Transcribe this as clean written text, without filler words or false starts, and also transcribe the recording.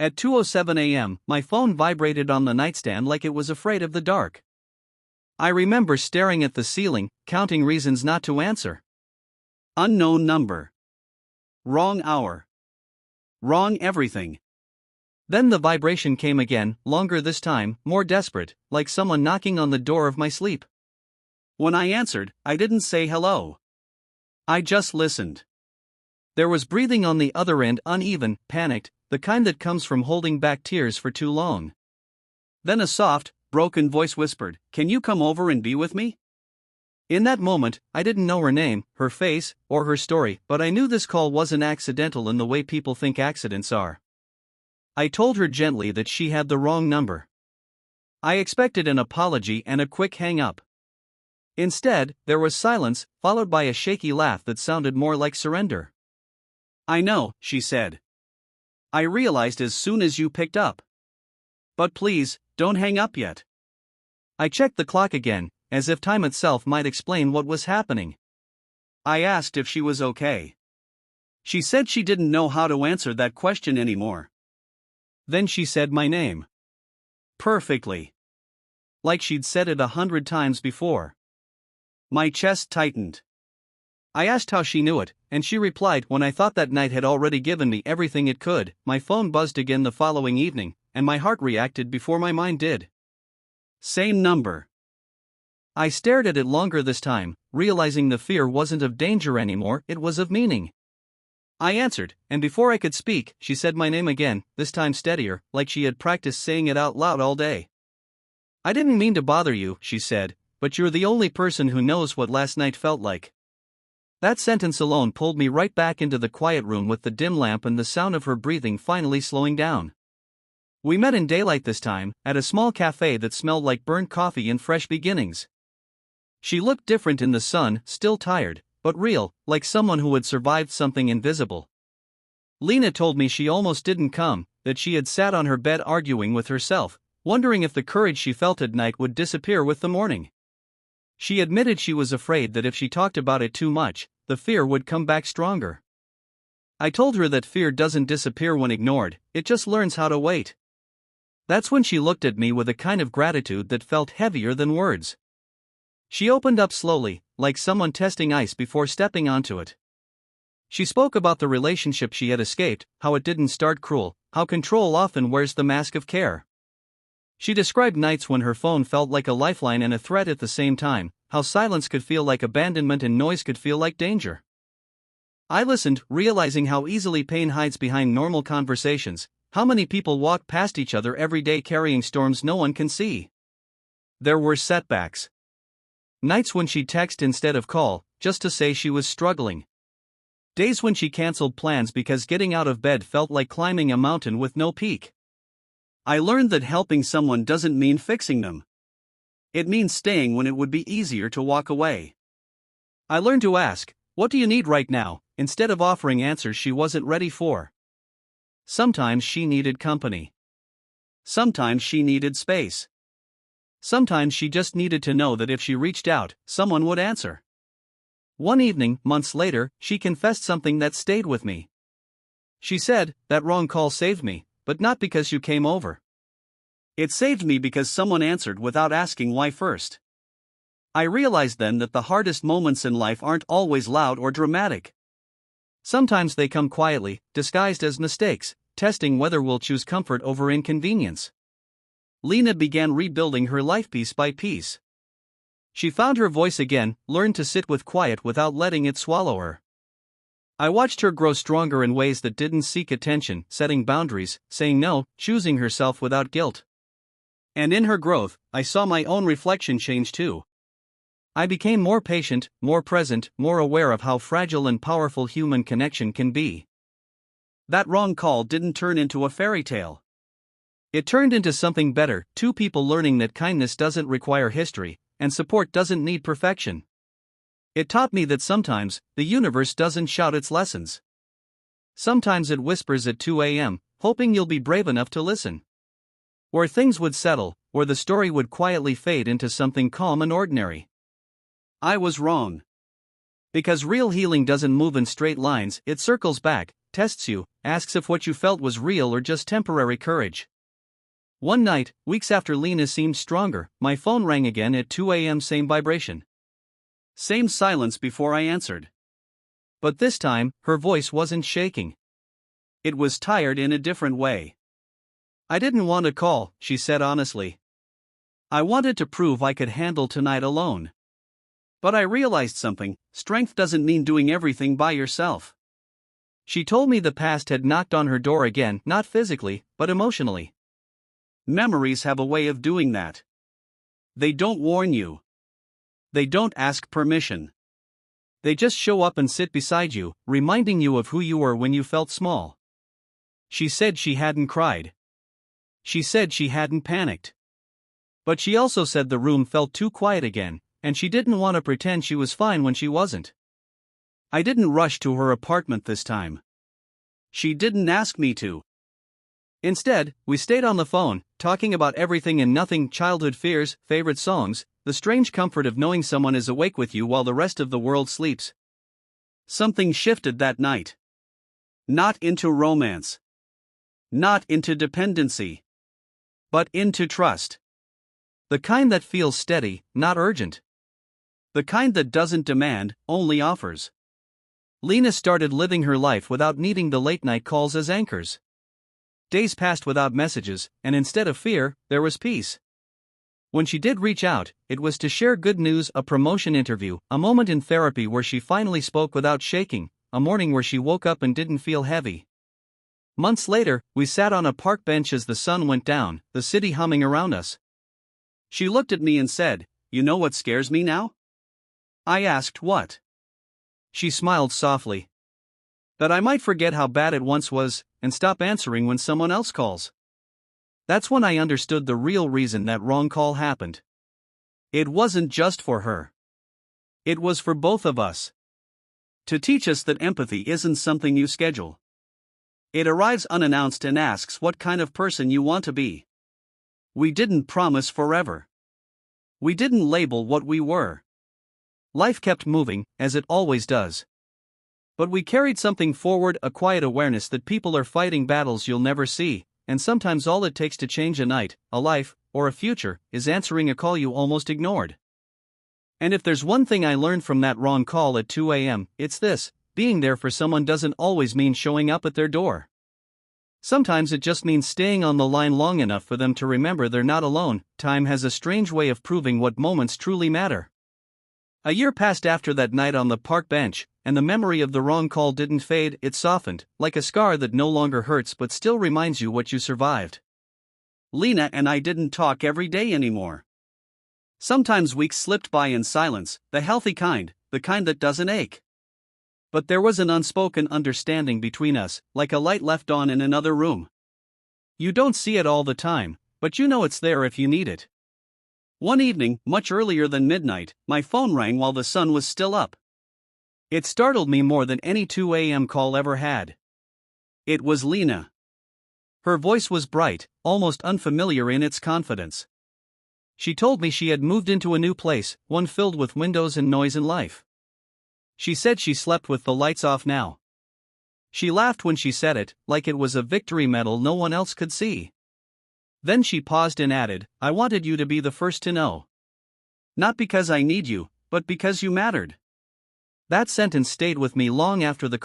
At 2:07 a.m., my phone vibrated on the nightstand like it was afraid of the dark. I remember staring at the ceiling, counting reasons not to answer. Unknown number. Wrong hour. Wrong everything. Then the vibration came again, longer this time, more desperate, like someone knocking on the door of my sleep. When I answered, I didn't say hello. I just listened. There was breathing on the other end, uneven, panicked, the kind that comes from holding back tears for too long. Then a soft, broken voice whispered, "Can you come over and be with me?" In that moment, I didn't know her name, her face, or her story, but I knew this call wasn't accidental in the way people think accidents are. I told her gently that she had the wrong number. I expected an apology and a quick hang-up. Instead, there was silence, followed by a shaky laugh that sounded more like surrender. "I know," she said. "I realized as soon as you picked up. But please, don't hang up yet." I checked the clock again, as if time itself might explain what was happening. I asked if she was okay. She said she didn't know how to answer that question anymore. Then she said my name. Perfectly. Like she'd said it 100 times before. My chest tightened. I asked how she knew it, and she replied, when I thought that night had already given me everything it could. My phone buzzed again the following evening, and my heart reacted before my mind did. Same number. I stared at it longer this time, realizing the fear wasn't of danger anymore, it was of meaning. I answered, and before I could speak, she said my name again, this time steadier, like she had practiced saying it out loud all day. "I didn't mean to bother you," she said, "but you're the only person who knows what last night felt like." That sentence alone pulled me right back into the quiet room with the dim lamp and the sound of her breathing finally slowing down. We met in daylight this time, at a small cafe that smelled like burnt coffee and fresh beginnings. She looked different in the sun, still tired, but real, like someone who had survived something invisible. Lena told me she almost didn't come, that she had sat on her bed arguing with herself, wondering if the courage she felt at night would disappear with the morning. She admitted she was afraid that if she talked about it too much, the fear would come back stronger. I told her that fear doesn't disappear when ignored, it just learns how to wait. That's when she looked at me with a kind of gratitude that felt heavier than words. She opened up slowly, like someone testing ice before stepping onto it. She spoke about the relationship she had escaped, how it didn't start cruel, how control often wears the mask of care. She described nights when her phone felt like a lifeline and a threat at the same time, how silence could feel like abandonment and noise could feel like danger. I listened, realizing how easily pain hides behind normal conversations, how many people walk past each other every day carrying storms no one can see. There were setbacks. Nights when she'd text instead of call, just to say she was struggling. Days when she canceled plans because getting out of bed felt like climbing a mountain with no peak. I learned that helping someone doesn't mean fixing them. It means staying when it would be easier to walk away. I learned to ask, "What do you need right now?" instead of offering answers she wasn't ready for. Sometimes she needed company. Sometimes she needed space. Sometimes she just needed to know that if she reached out, someone would answer. One evening, months later, she confessed something that stayed with me. She said, "That wrong call saved me, but not because you came over. It saved me because someone answered without asking why first." I realized then that the hardest moments in life aren't always loud or dramatic. Sometimes they come quietly, disguised as mistakes, testing whether we'll choose comfort over inconvenience. Lena began rebuilding her life piece by piece. She found her voice again, learned to sit with quiet without letting it swallow her. I watched her grow stronger in ways that didn't seek attention, setting boundaries, saying no, choosing herself without guilt. And in her growth, I saw my own reflection change too. I became more patient, more present, more aware of how fragile and powerful human connection can be. That wrong call didn't turn into a fairy tale. It turned into something better, two people learning that kindness doesn't require history, and support doesn't need perfection. It taught me that sometimes, the universe doesn't shout its lessons. Sometimes it whispers at 2 a.m., hoping you'll be brave enough to listen. Where things would settle, where the story would quietly fade into something calm and ordinary. I was wrong. Because real healing doesn't move in straight lines, it circles back, tests you, asks if what you felt was real or just temporary courage. One night, weeks after Lena seemed stronger, my phone rang again at 2 a.m. Same vibration. Same silence before I answered. But this time, her voice wasn't shaking. It was tired in a different way. I didn't want to call, she said honestly. I wanted to prove I could handle tonight alone. But I realized something: strength doesn't mean doing everything by yourself. She told me the past had knocked on her door again, not physically, but emotionally. Memories have a way of doing that. They don't warn you. They don't ask permission. They just show up and sit beside you, reminding you of who you were when you felt small. She said she hadn't cried. She said she hadn't panicked. But she also said the room felt too quiet again, and she didn't want to pretend she was fine when she wasn't. I didn't rush to her apartment this time. She didn't ask me to. Instead, we stayed on the phone, talking about everything and nothing: childhood fears, favorite songs, the strange comfort of knowing someone is awake with you while the rest of the world sleeps. Something shifted that night. Not into romance. Not into dependency. But into trust. The kind that feels steady, not urgent. The kind that doesn't demand, only offers. Lena started living her life without needing the late-night calls as anchors. Days passed without messages, and instead of fear, there was peace. When she did reach out, it was to share good news: a promotion interview, a moment in therapy where she finally spoke without shaking, a morning where she woke up and didn't feel heavy. Months later, we sat on a park bench as the sun went down, the city humming around us. She looked at me and said, "You know what scares me now?" I asked what. She smiled softly. That I might forget how bad it once was, and stop answering when someone else calls. That's when I understood the real reason that wrong call happened. It wasn't just for her. It was for both of us. To teach us that empathy isn't something you schedule. It arrives unannounced and asks what kind of person you want to be. We didn't promise forever. We didn't label what we were. Life kept moving, as it always does. But we carried something forward: a quiet awareness that people are fighting battles you'll never see, and sometimes all it takes to change a night, a life, or a future is answering a call you almost ignored. And if there's one thing I learned from that wrong call at 2 a.m., it's this: being there for someone doesn't always mean showing up at their door. Sometimes it just means staying on the line long enough for them to remember they're not alone. Time has a strange way of proving what moments truly matter. A year passed after that night on the park bench, and the memory of the wrong call didn't fade. It softened, like a scar that no longer hurts but still reminds you what you survived. Lena and I didn't talk every day anymore. Sometimes weeks slipped by in silence, the healthy kind, the kind that doesn't ache. But there was an unspoken understanding between us, like a light left on in another room. You don't see it all the time, but you know it's there if you need it. One evening, much earlier than midnight, my phone rang while the sun was still up. It startled me more than any 2 a.m. call ever had. It was Lena. Her voice was bright, almost unfamiliar in its confidence. She told me she had moved into a new place, one filled with windows and noise and life. She said she slept with the lights off now. She laughed when she said it, like it was a victory medal no one else could see. Then she paused and added, "I wanted you to be the first to know. Not because I need you, but because you mattered." That sentence stayed with me long after the